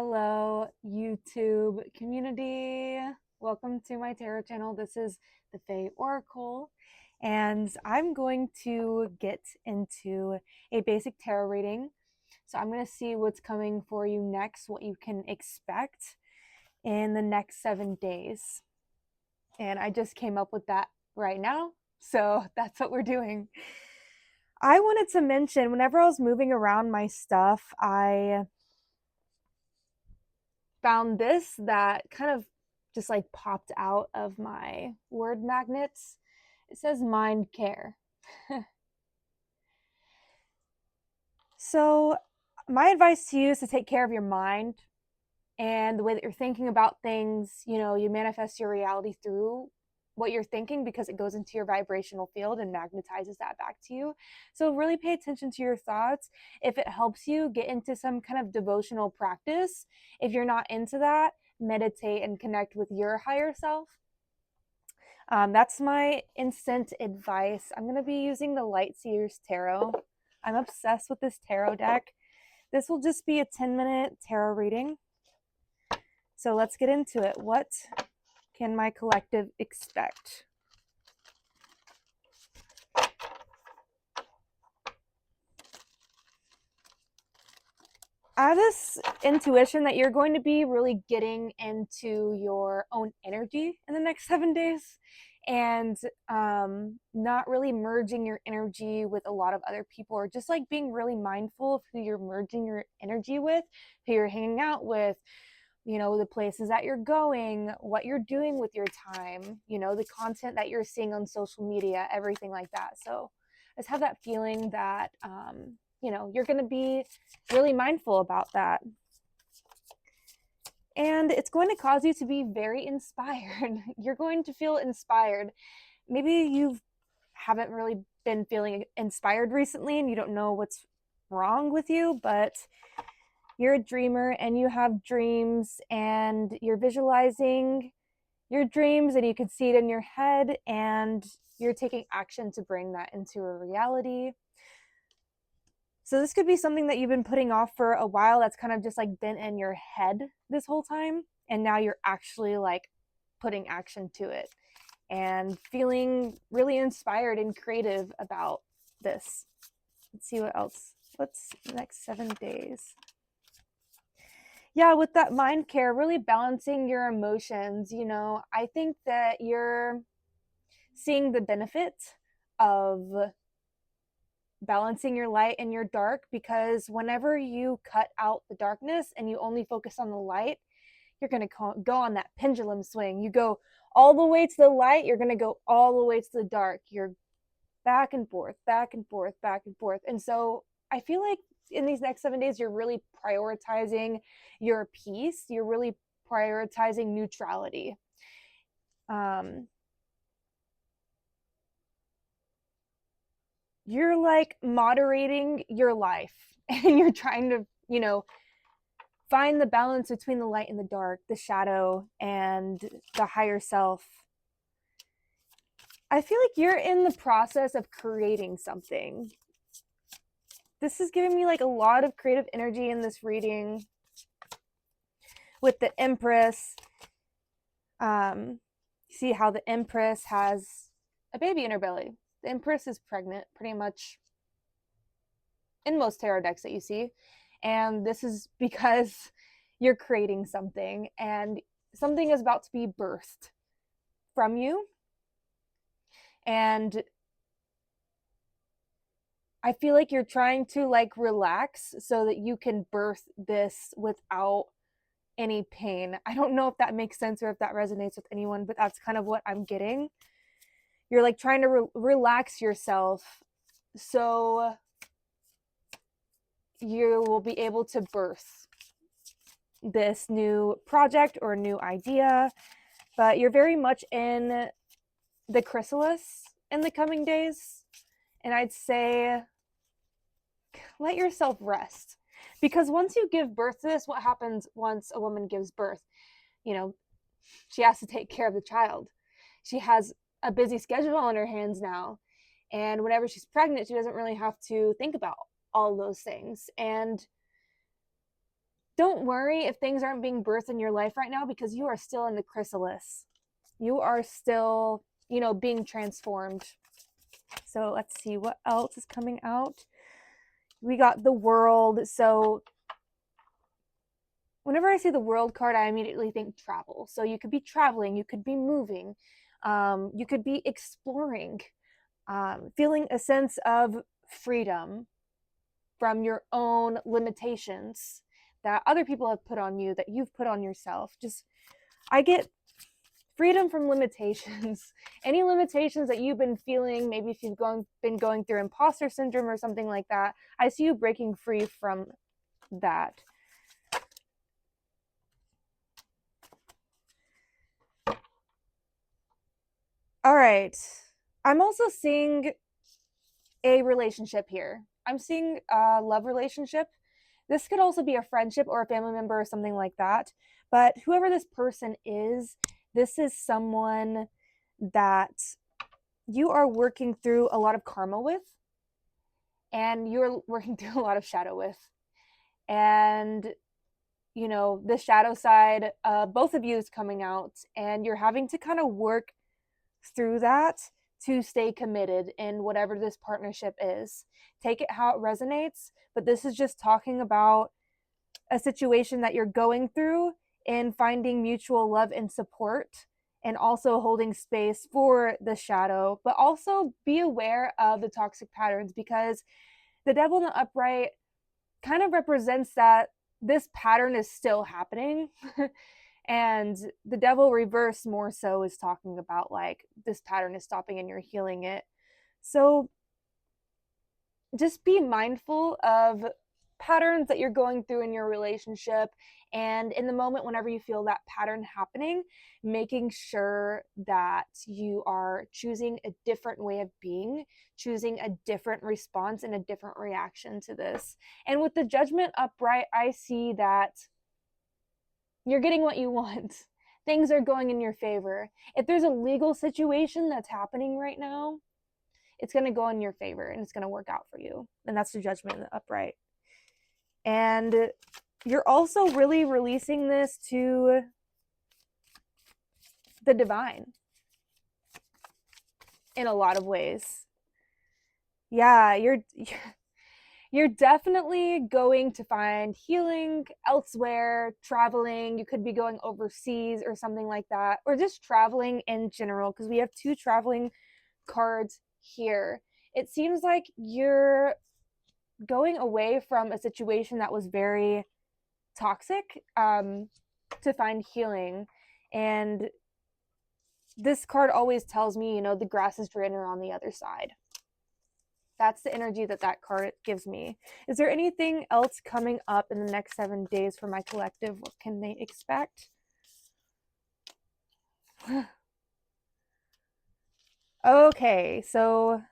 Hello, YouTube community. Welcome to my tarot channel. This is the Fae Oracle, and I'm going to get into a basic tarot reading. So I'm going to see what's coming for you next, what you can expect in the next 7 days. And I just came up with that right now, so that's what we're doing. I wanted to mention, whenever I was moving around my stuff, I found this that kind of just like popped out of my word magnets. It says mind care. So, my advice to you is to take care of your mind and the way that you're thinking about things. You manifest your reality through what you're thinking because it goes into your vibrational field and magnetizes that back to you. So really pay attention to your thoughts. If it helps you, get into some kind of devotional practice. If you're not into that, meditate and connect with your higher self. That's my instant advice. I'm going to be using the Light Seers Tarot. I'm obsessed with this tarot deck. This will just be a 10-minute tarot reading. So let's get into it. What can my collective expect? I have this intuition that you're going to be really getting into your own energy in the next 7 days and not really merging your energy with a lot of other people, or just like being really mindful of who you're merging your energy with, who you're hanging out with, the places that you're going, what you're doing with your time, the content that you're seeing on social media, everything like that. So I just have that feeling that, you're going to be really mindful about that. And it's going to cause you to be very inspired. You're going to feel inspired. Maybe you haven't really been feeling inspired recently and you don't know what's wrong with you, but you're a dreamer and you have dreams and you're visualizing your dreams and you can see it in your head and you're taking action to bring that into a reality. So this could be something that you've been putting off for a while, that's kind of just like been in your head this whole time, and now you're actually like putting action to it and feeling really inspired and creative about this. Let's see what else. What's the next 7 days? Yeah, with that mind care, really balancing your emotions. I think that you're seeing the benefit of balancing your light and your dark, because whenever you cut out the darkness and you only focus on the light, you're going to go on that pendulum swing. You go all the way to the light, you're going to go all the way to the dark. You're back and forth, back and forth, back and forth. And so I feel like in these next 7 days, you're really prioritizing your peace. You're really prioritizing neutrality. You're like moderating your life and you're trying to, find the balance between the light and the dark, the shadow and the higher self. I feel like you're in the process of creating something. This is giving me like a lot of creative energy in this reading with the Empress. See how the Empress has a baby in her belly. The Empress is pregnant pretty much in most tarot decks that you see. And this is because you're creating something and something is about to be birthed from you. And I feel like you're trying to like relax so that you can birth this without any pain. I don't know if that makes sense or if that resonates with anyone, but that's kind of what I'm getting. You're like trying to relax yourself so you will be able to birth this new project or new idea. But you're very much in the chrysalis in the coming days. And I'd say let yourself rest. Because once you give birth to this, what happens once a woman gives birth? She has to take care of the child. She has a busy schedule on her hands now. And whenever she's pregnant, she doesn't really have to think about all those things. And don't worry if things aren't being birthed in your life right now, because you are still in the chrysalis. You are still, being transformed. So let's see what else is coming out. We got the World. So whenever I see the World card, I immediately think travel. So you could be traveling, you could be moving, you could be exploring, feeling a sense of freedom from your own limitations that other people have put on you, that you've put on yourself. I get freedom from limitations. Any limitations that you've been feeling, maybe if you've been going through imposter syndrome or something like that, I see you breaking free from that. All right. I'm also seeing a relationship here. I'm seeing a love relationship. This could also be a friendship or a family member or something like that. But whoever this person is, this is someone that you are working through a lot of karma with, and you're working through a lot of shadow with. And, the shadow side, both of you is coming out, and you're having to kind of work through that to stay committed in whatever this partnership is. Take it how it resonates, but this is just talking about a situation that you're going through and finding mutual love and support, and also holding space for the shadow, but also be aware of the toxic patterns, because the Devil in the upright kind of represents that this pattern is still happening. And the Devil reverse more so is talking about like this pattern is stopping and you're healing it. So just be mindful of patterns that you're going through in your relationship, and in the moment whenever you feel that pattern happening, making sure that you are choosing a different way of being, choosing a different response and a different reaction to this. And with the Judgment upright, I see that you're getting what you want. Things are going in your favor. If there's a legal situation that's happening right now, it's going to go in your favor and it's going to work out for you. And that's the Judgment in the upright. And you're also really releasing this to the divine in a lot of ways. Yeah, you're definitely going to find healing elsewhere, traveling. You could be going overseas or something like that, or just traveling in general, because we have two traveling cards here. It seems like you're going away from a situation that was very toxic, to find healing. And this card always tells me, the grass is greener on the other side. That's the energy that card gives me. Is there anything else coming up in the next 7 days for my collective? What can they expect? Okay, so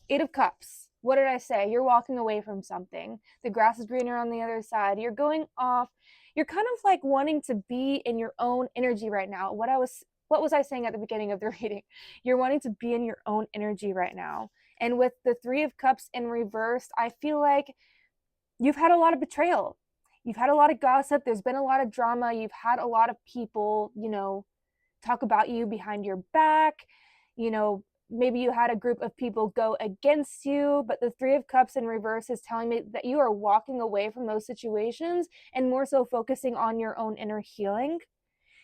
8 of Cups. What did I say? You're walking away from something. The grass is greener on the other side. You're going off. You're kind of like wanting to be in your own energy right now. What was I saying at the beginning of the reading? You're wanting to be in your own energy right now. And with the 3 of Cups in reverse, I feel like you've had a lot of betrayal. You've had a lot of gossip. There's been a lot of drama. You've had a lot of people, talk about you behind your back. Maybe you had a group of people go against you, but the 3 of Cups in reverse is telling me that you are walking away from those situations and more so focusing on your own inner healing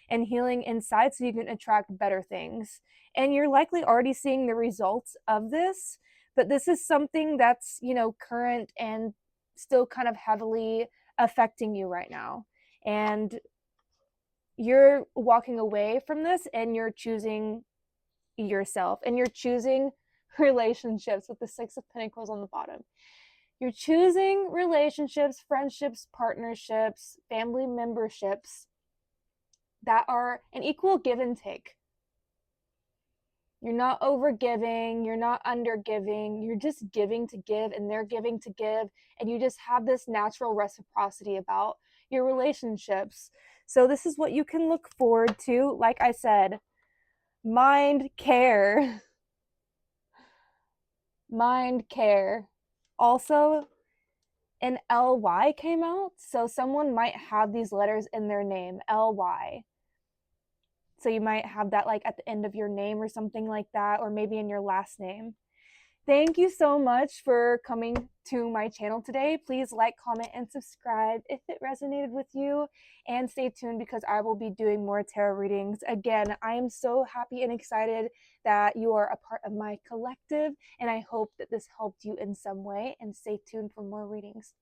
and healing inside, so you can attract better things. And you're likely already seeing the results of this, but this is something that's, current and still kind of heavily affecting you right now. And you're walking away from this and you're choosing yourself, and you're choosing relationships with the 6 of Pentacles on the bottom. You're choosing relationships, friendships, partnerships, family memberships that are an equal give and take. You're not over giving, you're not under giving, you're just giving to give, and they're giving to give, and you just have this natural reciprocity about your relationships. So this is what you can look forward to. Like I said, mind care. Mind care. Also, an LY came out. So someone might have these letters in their name, LY. So you might have that like at the end of your name or something like that, or maybe in your last name. Thank you so much for coming to my channel today. Please like, comment, and subscribe if it resonated with you. And stay tuned because I will be doing more tarot readings. Again, I am so happy and excited that you are a part of my collective. And I hope that this helped you in some way. And stay tuned for more readings.